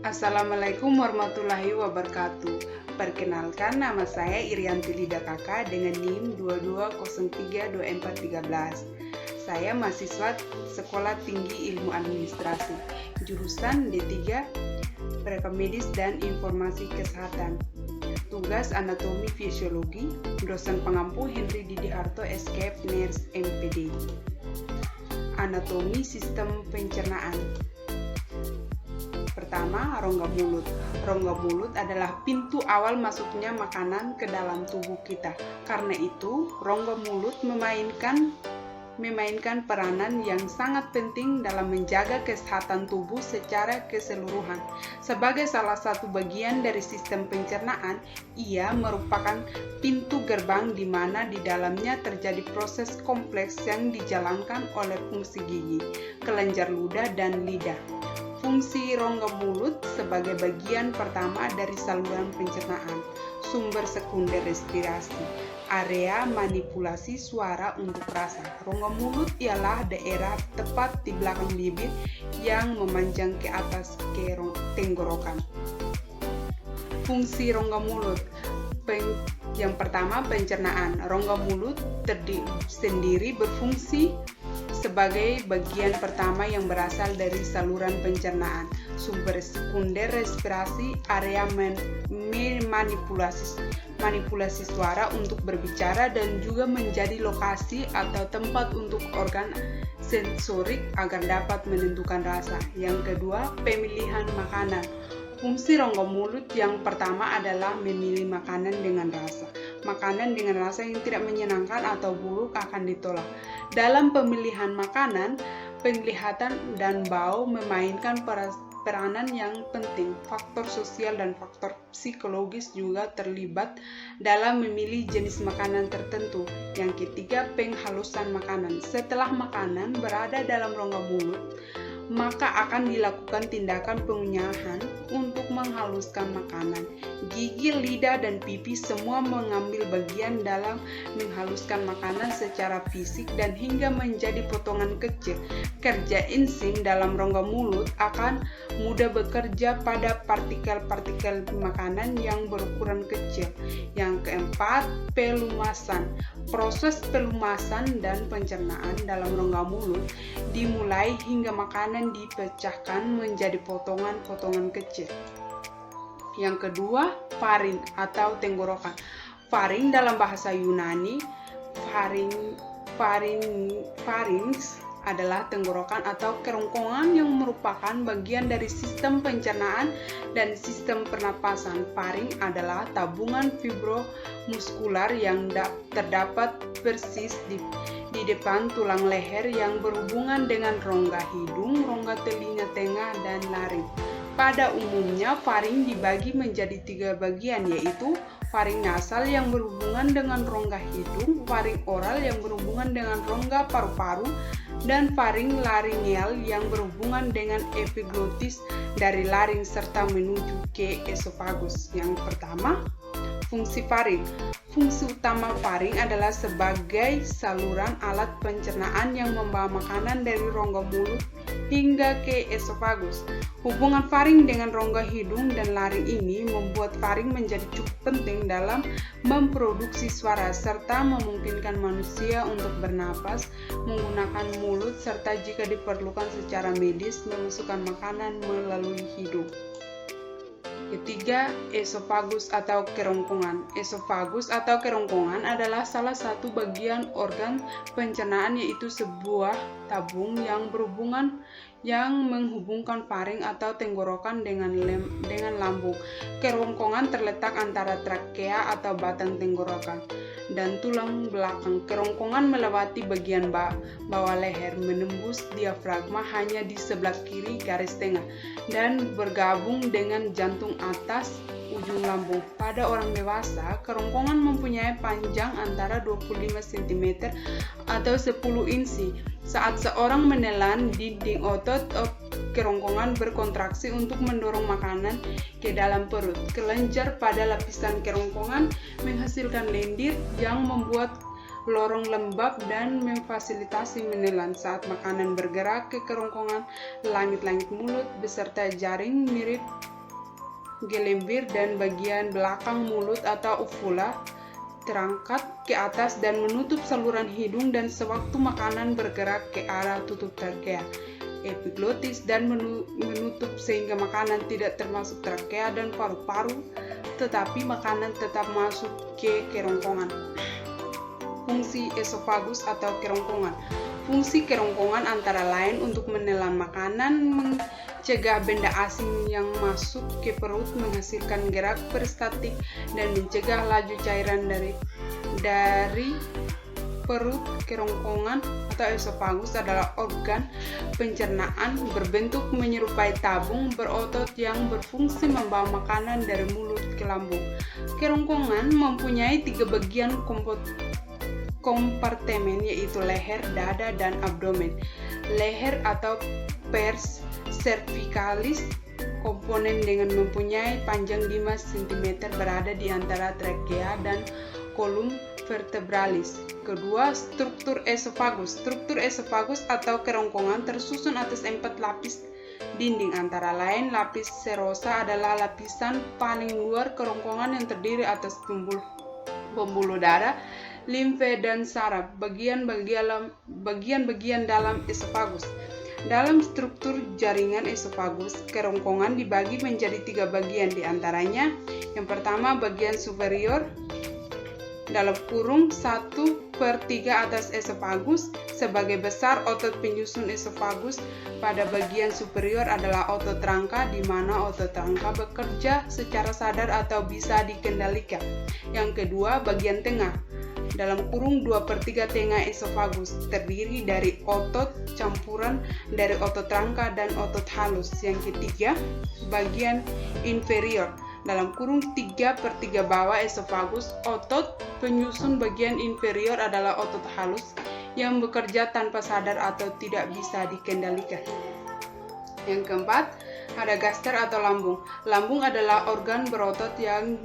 Assalamualaikum warahmatullahi wabarakatuh. Perkenalkan, nama saya Irianti Lida Kakak dengan NIM 22032413. Saya mahasiswa Sekolah Tinggi Ilmu Administrasi, jurusan D3 Rekam Medis dan Informasi Kesehatan. Tugas Anatomi Fisiologi, dosen pengampu Henry Didi Harto SKF Ners MPD. Anatomi Sistem Pencernaan. Pertama, rongga mulut. Rongga mulut adalah pintu awal masuknya makanan ke dalam tubuh kita. Karena itu, rongga mulut memainkan peranan yang sangat penting dalam menjaga kesehatan tubuh secara keseluruhan. Sebagai salah satu bagian dari sistem pencernaan, ia merupakan pintu gerbang di mana di dalamnya terjadi proses kompleks yang dijalankan oleh fungsi gigi, kelenjar ludah, dan lidah. Fungsi rongga mulut sebagai bagian pertama dari saluran pencernaan, sumber sekunder respirasi, area manipulasi suara untuk rasa. Rongga mulut ialah daerah tepat di belakang bibir yang memanjang ke atas ke tenggorokan. Fungsi rongga mulut. Yang pertama, pencernaan. Rongga mulut sendiri berfungsi sebagai bagian pertama yang berasal dari saluran pencernaan, sumber sekunder respirasi, area manipulasi suara untuk berbicara, dan juga menjadi lokasi atau tempat untuk organ sensorik agar dapat menentukan rasa. Yang kedua, pemilihan makanan. Fungsi rongga mulut yang pertama adalah memilih makanan dengan rasa. Makanan dengan rasa yang tidak menyenangkan atau buruk akan ditolak. Dalam pemilihan makanan, penglihatan dan bau memainkan peranan yang penting. Faktor sosial dan faktor psikologis juga terlibat dalam memilih jenis makanan tertentu. Yang ketiga, penghalusan makanan. Setelah makanan berada dalam rongga mulut, maka akan dilakukan tindakan pengunyahan untuk menghaluskan makanan. Gigi, lidah, dan pipi semua mengambil bagian dalam menghaluskan makanan secara fisik dan hingga menjadi potongan kecil. Kerja enzim dalam rongga mulut akan mudah bekerja pada partikel-partikel makanan yang berukuran kecil. Yang keempat, pelumasan. Proses pelumasan dan pencernaan dalam rongga mulut dimulai hingga makanan dipecahkan menjadi potongan-potongan kecil. Yang kedua, faring atau tenggorokan. Faring dalam bahasa Yunani, pharynx adalah tenggorokan atau kerongkongan yang merupakan bagian dari sistem pencernaan dan sistem pernapasan. Faring adalah tabungan fibromuskular yang terdapat persis di depan tulang leher yang berhubungan dengan rongga hidung, rongga telinga tengah, dan laring. Pada umumnya, faring dibagi menjadi 3 bagian, yaitu faring nasal yang berhubungan dengan rongga hidung, faring oral yang berhubungan dengan rongga paru-paru, dan faring laringeal yang berhubungan dengan epiglotis dari laring serta menuju ke esofagus. Yang pertama, fungsi faring. Fungsi utama faring adalah sebagai saluran alat pencernaan yang membawa makanan dari rongga mulut hingga ke esofagus. Hubungan faring dengan rongga hidung dan laring ini membuat faring menjadi cukup penting dalam memproduksi suara serta memungkinkan manusia untuk bernapas menggunakan mulut serta jika diperlukan secara medis memasukkan makanan melalui hidung. Ketiga, esofagus atau kerongkongan. Esofagus atau kerongkongan adalah salah satu bagian organ pencernaan, yaitu sebuah tabung yang menghubungkan faring atau tenggorokan dengan lambung. Kerongkongan terletak antara trakea atau batang tenggorokan dan tulang belakang. Kerongkongan melewati bagian bawah leher, menembus diafragma hanya di sebelah kiri garis tengah, dan bergabung dengan jantung atas ujung lambung. Pada orang dewasa, kerongkongan mempunyai panjang antara 25 cm atau 10 inci. Saat seorang menelan, dinding otot kerongkongan berkontraksi untuk mendorong makanan ke dalam perut. Kelenjar pada lapisan kerongkongan menghasilkan lendir yang membuat lorong lembab dan memfasilitasi menelan. Saat makanan bergerak ke kerongkongan, langit-langit mulut beserta jaring mirip gelembir dan bagian belakang mulut atau uvula terangkat ke atas dan menutup saluran hidung dan sewaktu makanan bergerak ke arah tutup trakea. Epiglotis dan menutup sehingga makanan tidak termasuk trakea dan paru-paru, tetapi makanan tetap masuk ke kerongkongan. Fungsi esofagus atau kerongkongan. Fungsi kerongkongan antara lain untuk menelan makanan, mencegah benda asing yang masuk ke perut, menghasilkan gerak peristatik, dan mencegah laju cairan dari perut. Kerongkongan atau esofagus adalah organ pencernaan berbentuk menyerupai tabung berotot yang berfungsi membawa makanan dari mulut ke lambung. Kerongkongan mempunyai 3 bagian kompartemen, yaitu leher, dada, dan abdomen. Leher atau pars cervicalis komponen dengan mempunyai panjang 5 cm berada di antara trakea dan kolum vertebralis. Kedua, struktur esofagus. Struktur esofagus atau kerongkongan tersusun atas 4 lapis dinding, antara lain lapis serosa adalah lapisan paling luar kerongkongan yang terdiri atas pembuluh darah, limfe, dan saraf, bagian-bagian dalam esofagus. Dalam struktur jaringan esofagus, kerongkongan dibagi menjadi 3 bagian, diantaranya yang pertama bagian superior dalam kurung 1/3 atas esofagus. Sebagai besar otot penyusun esofagus pada bagian superior adalah otot rangka, di mana otot rangka bekerja secara sadar atau bisa dikendalikan. Yang kedua, bagian tengah dalam kurung 2/3 tengah esofagus, terdiri dari otot campuran dari otot rangka dan otot halus. Yang ketiga, bagian inferior dalam kurung 3/3 bawah esofagus. Otot penyusun bagian inferior adalah otot halus yang bekerja tanpa sadar atau tidak bisa dikendalikan. Yang keempat, ada gaster atau lambung. Lambung adalah organ berotot yang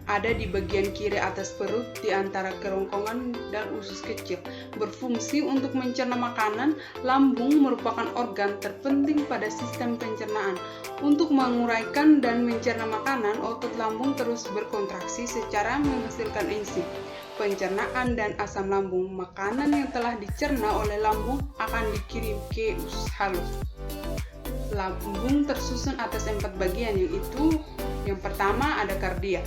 ada di bagian kiri atas perut di antara kerongkongan dan usus kecil. Berfungsi untuk mencerna makanan, lambung merupakan organ terpenting pada sistem pencernaan. Untuk menguraikan dan mencerna makanan, otot lambung terus berkontraksi secara menghasilkan enzim pencernaan dan asam lambung. Makanan yang telah dicerna oleh lambung akan dikirim ke usus halus. Lambung tersusun atas 4 bagian, yaitu yang pertama ada kardia.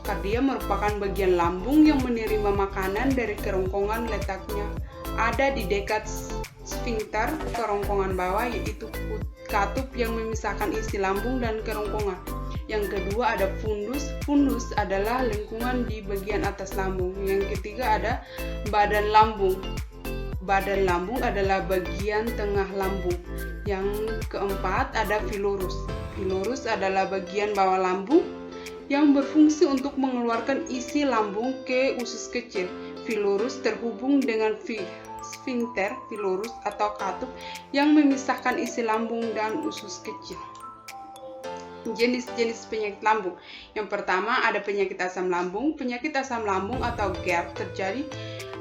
Kardia merupakan bagian lambung yang menerima makanan dari kerongkongan, letaknya ada di dekat sfinkter kerongkongan bawah, yaitu katup yang memisahkan isi lambung dan kerongkongan. Yang kedua ada fundus. Fundus adalah lengkungan di bagian atas lambung. Yang ketiga ada badan lambung. Badan lambung adalah bagian tengah lambung. Yang keempat ada filorus. Filorus adalah bagian bawah lambung yang berfungsi untuk mengeluarkan isi lambung ke usus kecil. Filorus terhubung dengan sfinkter filorus atau katup yang memisahkan isi lambung dan usus kecil. Jenis-jenis penyakit lambung. Yang pertama ada penyakit asam lambung. Penyakit asam lambung atau GERD terjadi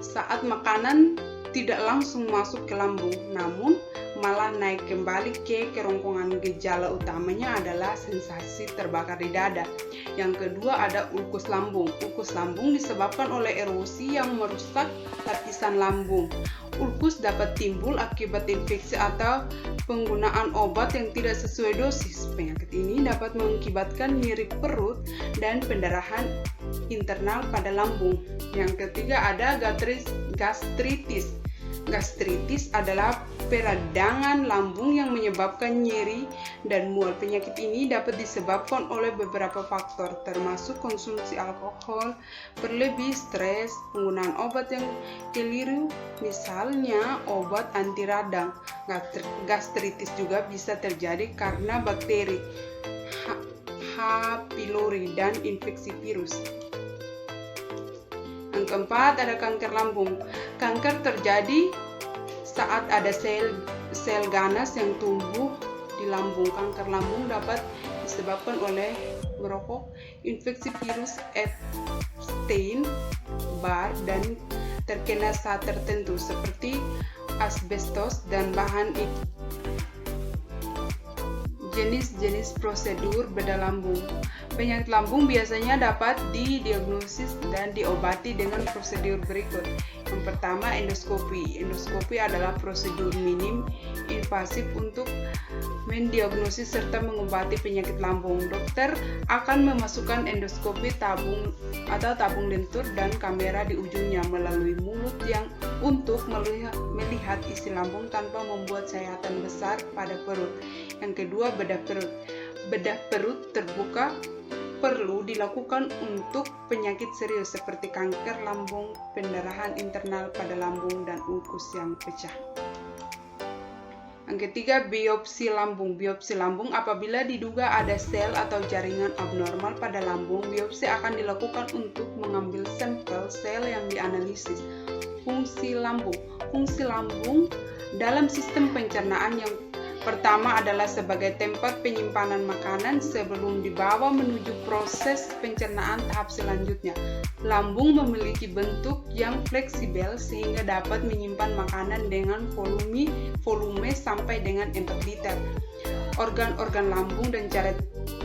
saat makanan tidak langsung masuk ke lambung, namun malah naik kembali ke kerongkongan. Gejala utamanya adalah sensasi terbakar di dada. Yang kedua ada ulkus lambung. Ulkus lambung disebabkan oleh erosi yang merusak lapisan lambung. Ulkus dapat timbul akibat infeksi atau penggunaan obat yang tidak sesuai dosis. Penyakit ini dapat mengakibatkan nyeri perut dan pendarahan internal pada lambung. Yang ketiga ada gastritis. Gastritis adalah peradangan lambung yang menyebabkan nyeri dan mual. Penyakit ini dapat disebabkan oleh beberapa faktor, termasuk konsumsi alkohol berlebih, stres, penggunaan obat yang keliru, misalnya obat anti radang. Gastritis juga bisa terjadi karena bakteri, H. pylori, dan infeksi virus. Yang keempat ada kanker lambung. Kanker terjadi saat ada sel ganas yang tumbuh di lambung. Kanker lambung dapat disebabkan oleh merokok, infeksi virus Epstein-Barr, dan terkena zat tertentu seperti asbestos dan bahan Jenis-jenis prosedur bedah lambung. Penyakit lambung biasanya dapat didiagnosis dan diobati dengan prosedur berikut. Yang pertama, endoskopi. Endoskopi adalah prosedur minim invasif untuk mendiagnosis serta mengobati penyakit lambung. Dokter akan memasukkan endoskopi tabung lentur dan kamera di ujungnya melalui mulut yang untuk melihat isi lambung tanpa membuat sayatan besar pada perut. Yang kedua, bedah perut. Bedah perut terbuka perlu dilakukan untuk penyakit serius seperti kanker lambung, pendarahan internal pada lambung, dan usus yang pecah. Yang ketiga, biopsi lambung. Biopsi lambung apabila diduga ada sel atau jaringan abnormal pada lambung, biopsi akan dilakukan untuk mengambil sampel sel yang dianalisis. Fungsi lambung. Fungsi lambung dalam sistem pencernaan yang pertama adalah sebagai tempat penyimpanan makanan sebelum dibawa menuju proses pencernaan tahap selanjutnya. Lambung memiliki bentuk yang fleksibel sehingga dapat menyimpan makanan dengan volume sampai dengan 4 liter. Organ-organ lambung dan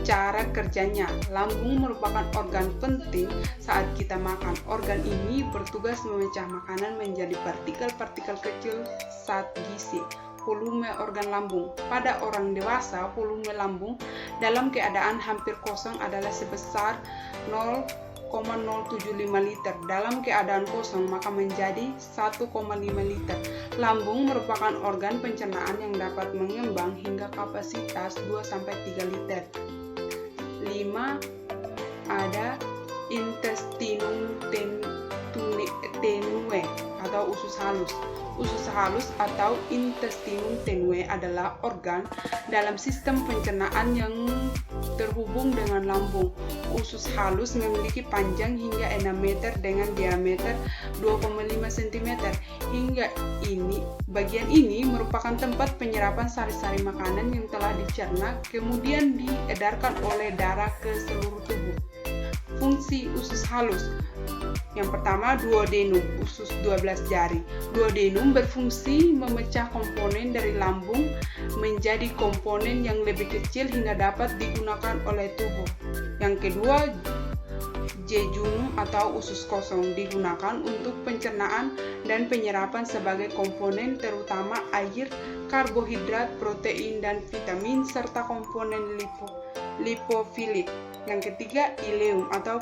cara kerjanya. Lambung merupakan organ penting saat kita makan. Organ ini bertugas memecah makanan menjadi partikel-partikel kecil zat gizi. Volume organ lambung. Pada orang dewasa, volume lambung dalam keadaan hampir kosong adalah sebesar 0,075 liter. Dalam keadaan kosong maka menjadi 1,5 liter. Lambung merupakan organ pencernaan yang dapat mengembang hingga kapasitas 2-3 liter. 5. Ada intestinum tenue atau usus halus. Usus halus atau intestinum tenue adalah organ dalam sistem pencernaan yang terhubung dengan lambung. Usus halus memiliki panjang hingga 6 meter dengan diameter 2,5 cm. Bagian ini merupakan tempat penyerapan sari-sari makanan yang telah dicerna kemudian diedarkan oleh darah ke seluruh tubuh. Fungsi usus halus. Yang pertama, duodenum, usus 12 jari. Duodenum berfungsi memecah komponen dari lambung menjadi komponen yang lebih kecil hingga dapat digunakan oleh tubuh. Yang kedua, jejunum atau usus kosong digunakan untuk pencernaan dan penyerapan sebagai komponen terutama air, karbohidrat, protein, dan vitamin serta komponen lipofilik. Yang ketiga, ileum atau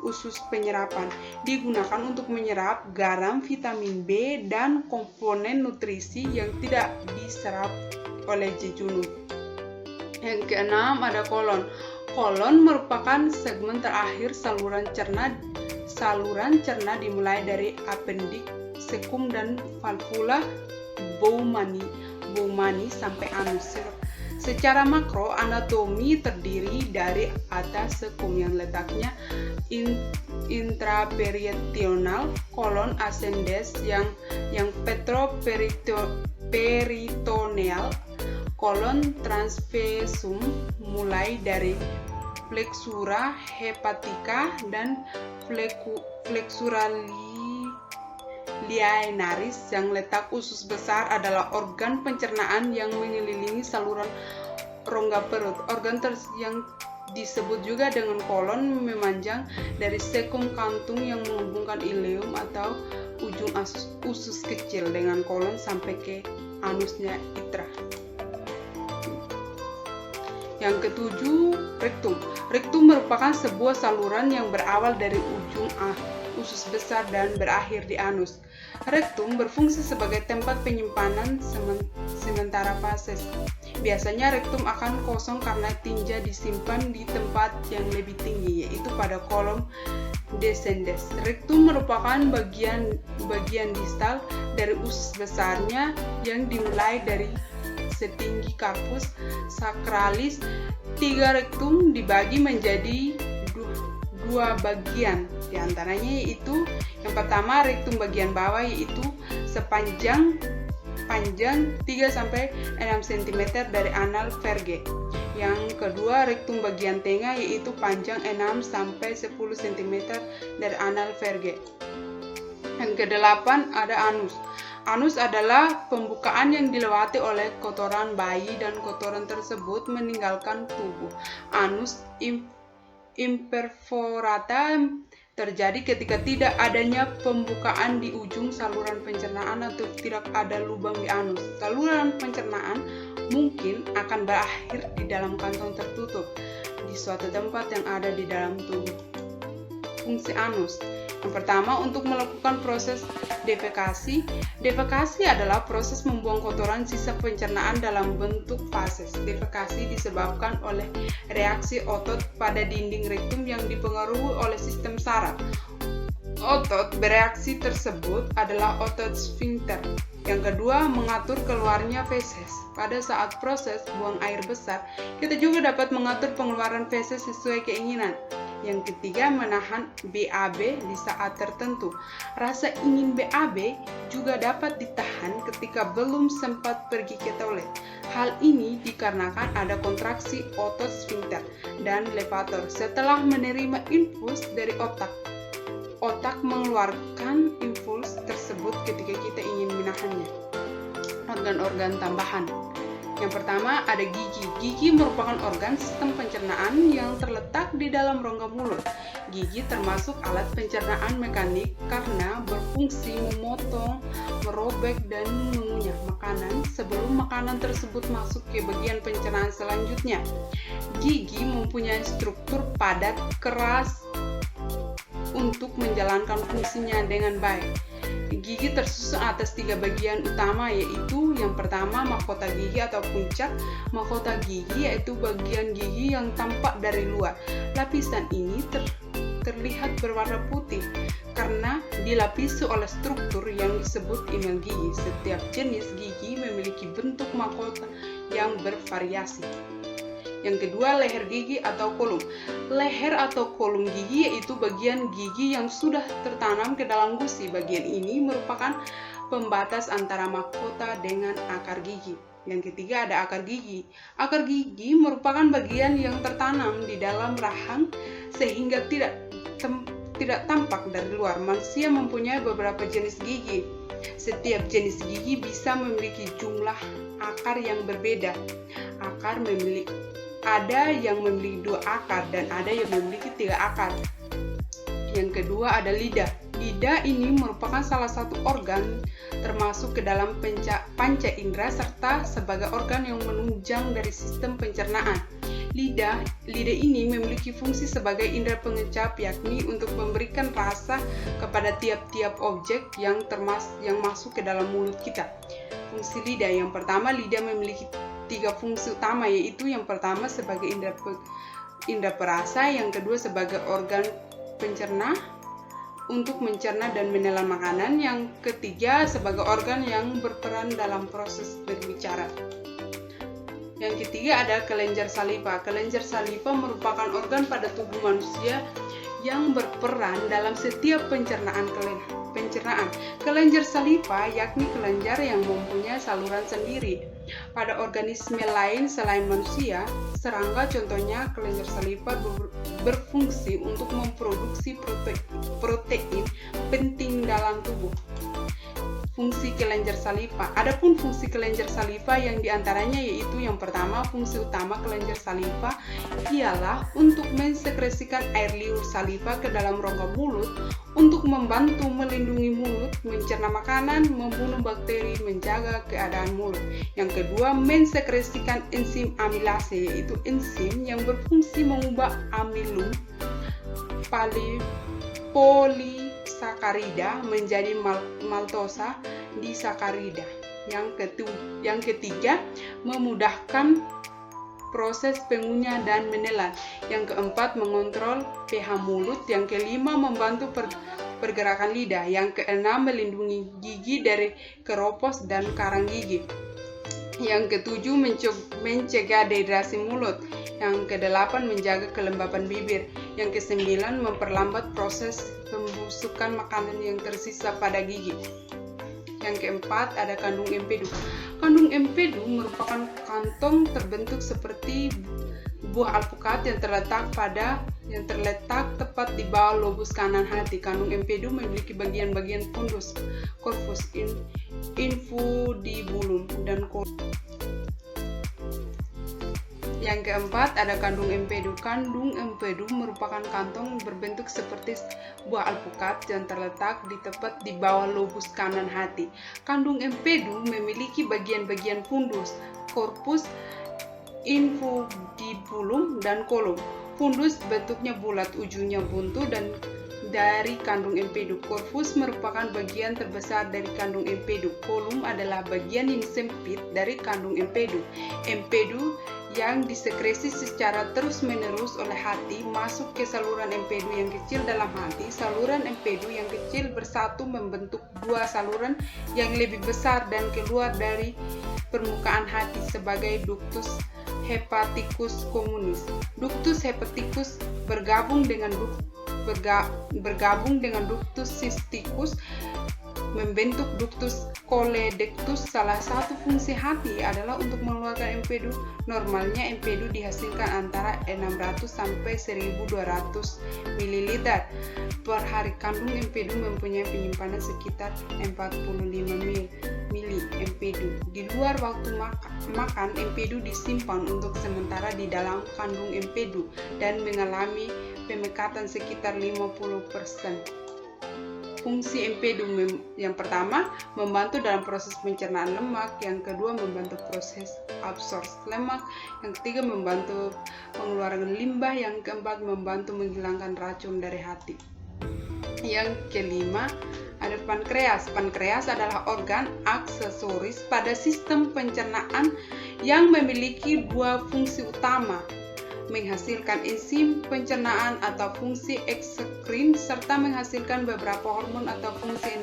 usus penyerapan digunakan untuk menyerap garam, vitamin B, dan komponen nutrisi yang tidak diserap oleh jejunum. Yang keenam ada kolon. Kolon merupakan segmen terakhir saluran cerna. Saluran cerna dimulai dari appendix, cecum, dan valvula Bowmani sampai anus. Secara makro, anatomi terdiri dari atas cecum yang letaknya intraperitoneal, kolon ascendens yang peritoneal, kolon transversum mulai dari flexura hepatica dan flexura linearis. Yang letak usus besar adalah organ pencernaan yang mengelilingi saluran rongga perut. Organ yang disebut juga dengan kolon memanjang dari cecum kantung yang menghubungkan ileum atau ujung usus kecil dengan kolon sampai ke anusnya itra. Yang ketujuh, rektum. Rektum merupakan sebuah saluran yang berawal dari ujung usus besar dan berakhir di anus. Rektum berfungsi sebagai tempat penyimpanan sementara fases. Biasanya rektum akan kosong karena tinja disimpan di tempat yang lebih tinggi, yaitu pada kolom descendens. Rektum merupakan bagian distal dari usus besarnya yang dimulai dari setinggi corpus sacralis. 3 rektum dibagi menjadi dua bagian, diantaranya yaitu yang pertama rektum bagian bawah yaitu sepanjang 3-6 cm dari anal verge. Yang kedua rektum bagian tengah yaitu panjang 6-10 cm dari anal verge. Yang kedelapan ada anus. Anus adalah pembukaan yang dilewati oleh kotoran bayi dan kotoran tersebut meninggalkan tubuh. Anus imperforata terjadi ketika tidak adanya pembukaan di ujung saluran pencernaan atau tidak ada lubang di anus. Saluran pencernaan mungkin akan berakhir di dalam kantong tertutup di suatu tempat yang ada di dalam tubuh. Fungsi anus. Yang pertama, untuk melakukan proses defekasi. Defekasi adalah proses membuang kotoran sisa pencernaan dalam bentuk fases. Defekasi disebabkan oleh reaksi otot pada dinding rektum yang dipengaruhi oleh sistem saraf. Otot bereaksi tersebut adalah otot sphincter. Yang kedua, mengatur keluarnya feses. Pada saat proses buang air besar, kita juga dapat mengatur pengeluaran feses sesuai keinginan. Yang ketiga, menahan BAB di saat tertentu. Rasa ingin BAB juga dapat ditahan ketika belum sempat pergi ke toilet. Hal ini dikarenakan ada kontraksi otot sphincter dan levator setelah menerima impuls dari otak. Otak mengeluarkan impuls tersebut ketika kita ingin menahannya. Organ-organ tambahan. Yang pertama ada gigi. Gigi merupakan organ sistem pencernaan yang terletak di dalam rongga mulut. Gigi termasuk alat pencernaan mekanik karena berfungsi memotong, merobek, dan mengunyah makanan sebelum makanan tersebut masuk ke bagian pencernaan selanjutnya. Gigi mempunyai struktur padat, keras untuk menjalankan fungsinya dengan baik. Gigi tersusun atas 3 bagian utama, yaitu yang pertama mahkota gigi atau puncak. Mahkota gigi yaitu bagian gigi yang tampak dari luar. Lapisan ini terlihat berwarna putih karena dilapisi oleh struktur yang disebut inel gigi. Setiap jenis gigi memiliki bentuk mahkota yang bervariasi. Yang kedua, leher gigi atau kolum. Leher atau kolum gigi yaitu bagian gigi yang sudah tertanam ke dalam gusi. Bagian ini merupakan pembatas antara mahkota dengan akar gigi. Yang ketiga ada akar gigi. Akar gigi merupakan bagian yang tertanam di dalam rahang sehingga tidak tampak dari luar. Manusia mempunyai beberapa jenis gigi. Setiap jenis gigi bisa memiliki jumlah akar yang berbeda. Ada yang memiliki 2 akar dan ada yang memiliki 3 akar. Yang kedua ada lidah. Lidah ini merupakan salah satu organ termasuk ke dalam panca indera serta sebagai organ yang menunjang dari sistem pencernaan. Lidah ini memiliki fungsi sebagai indera pengecap, yakni untuk memberikan rasa kepada tiap-tiap objek yang masuk ke dalam mulut kita. Fungsi lidah yang pertama, lidah memiliki 3 fungsi utama, yaitu yang pertama sebagai indera perasa, yang kedua sebagai organ pencerna untuk mencerna dan menelan makanan, yang ketiga sebagai organ yang berperan dalam proses berbicara. Yang ketiga ada kelenjar saliva. Kelenjar saliva merupakan organ pada tubuh manusia yang berperan dalam setiap pencernaan. Kelenjar saliva yakni kelenjar yang mempunyai saluran sendiri. Pada organisme lain selain manusia, serangga contohnya, kelenjar saliva berfungsi untuk memproduksi protein penting dalam tubuh. Fungsi kelenjar saliva. Adapun fungsi kelenjar saliva yang diantaranya yaitu yang pertama, fungsi utama kelenjar saliva ialah untuk mensekresikan air liur saliva ke dalam rongga mulut untuk membantu melindungi mulut, mencerna makanan, membunuh bakteri, menjaga keadaan mulut. Yang kedua, mensekresikan enzim amilase, yaitu enzim yang berfungsi mengubah amilum polisakarida menjadi maltosa disakarida. Yang ketiga, memudahkan proses pengunyah dan menelan. Yang keempat, mengontrol pH mulut. Yang kelima, membantu pergerakan lidah. Yang keenam, melindungi gigi dari keropos dan karang gigi. Yang ketujuh, mencegah dehidrasi mulut. Yang kedelapan, menjaga kelembapan bibir. Yang kesembilan, memperlambat proses pembusukan makanan yang tersisa pada gigi. Yang keempat ada kandung empedu. Kandung empedu merupakan kantong terbentuk seperti buah alpukat yang terletak tepat di bawah lobus kanan hati. Kandung empedu memiliki bagian-bagian fundus, corpus infundibulum dan kolum. Yang keempat ada kandung empedu. Kandung empedu merupakan kantong berbentuk seperti buah alpukat yang terletak di tepat di bawah lobus kanan hati. Kandung empedu memiliki bagian-bagian fundus, korpus, infundibulum, dan kolum. Fundus bentuknya bulat, ujungnya buntu dan dari kandung empedu. Korpus merupakan bagian terbesar dari kandung empedu. Kolum adalah bagian yang sempit dari kandung empedu. Empedu yang disekresi secara terus-menerus oleh hati masuk ke saluran empedu yang kecil dalam hati. Saluran empedu yang kecil bersatu membentuk dua saluran yang lebih besar dan keluar dari permukaan hati sebagai ductus hepaticus communis. Ductus hepaticus bergabung dengan ductus cysticus membentuk ductus choledectus. Salah satu fungsi hati adalah untuk mengeluarkan empedu. Normalnya empedu dihasilkan antara 600 sampai 1200 ml per hari. Kandung empedu mempunyai penyimpanan sekitar 45 mili empedu. Di luar waktu makan, empedu disimpan untuk sementara di dalam kandung empedu dan mengalami pemekatan sekitar 50%. Fungsi empedu yang pertama membantu dalam proses pencernaan lemak, yang kedua membantu proses absorpsi lemak, yang ketiga membantu pengeluaran limbah, yang keempat membantu menghilangkan racun dari hati. Yang kelima ada pankreas. Pankreas adalah organ aksesoris pada sistem pencernaan yang memiliki dua fungsi utama, menghasilkan enzim pencernaan atau fungsi ekskrin serta menghasilkan beberapa hormon atau fungsi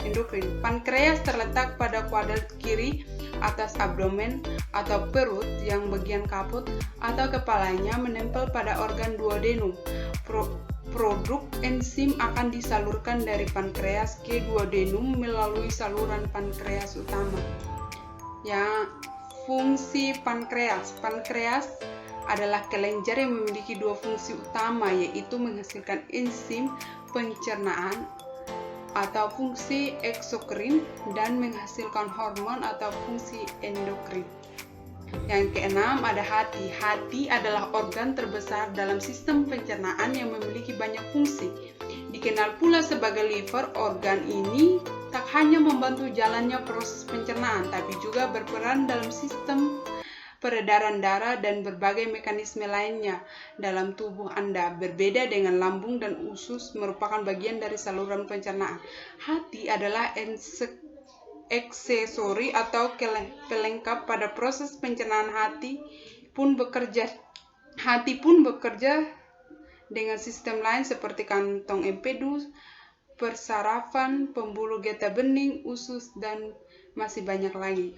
endokrin. Pankreas terletak pada kuadrat kiri atas abdomen atau perut, yang bagian kaput atau kepalanya menempel pada organ duodenum. Produk enzim akan disalurkan dari pankreas ke duodenum melalui saluran pankreas utama. Ya, fungsi pankreas. Pankreas adalah kelenjar yang memiliki dua fungsi utama, yaitu menghasilkan enzim pencernaan atau fungsi eksokrin dan menghasilkan hormon atau fungsi endokrin. Yang keenam ada hati. Hati adalah organ terbesar dalam sistem pencernaan yang memiliki banyak fungsi. Dikenal pula sebagai liver. Organ ini tak hanya membantu jalannya proses pencernaan, tapi juga berperan dalam sistem peredaran darah dan berbagai mekanisme lainnya dalam tubuh Anda. Berbeda dengan lambung dan usus merupakan bagian dari saluran pencernaan. Hati adalah aksesori atau pelengkap pada proses pencernaan. Hati pun bekerja dengan sistem lain seperti kantong empedu, persarafan, pembuluh getah bening, usus, dan masih banyak lagi.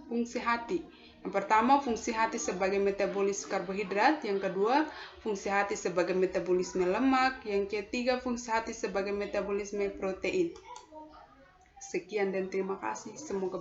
Fungsi hati. Yang pertama, fungsi hati sebagai metabolis karbohidrat. Yang kedua, fungsi hati sebagai metabolisme lemak. Yang ketiga, fungsi hati sebagai metabolisme protein. Sekian dan terima kasih. Semoga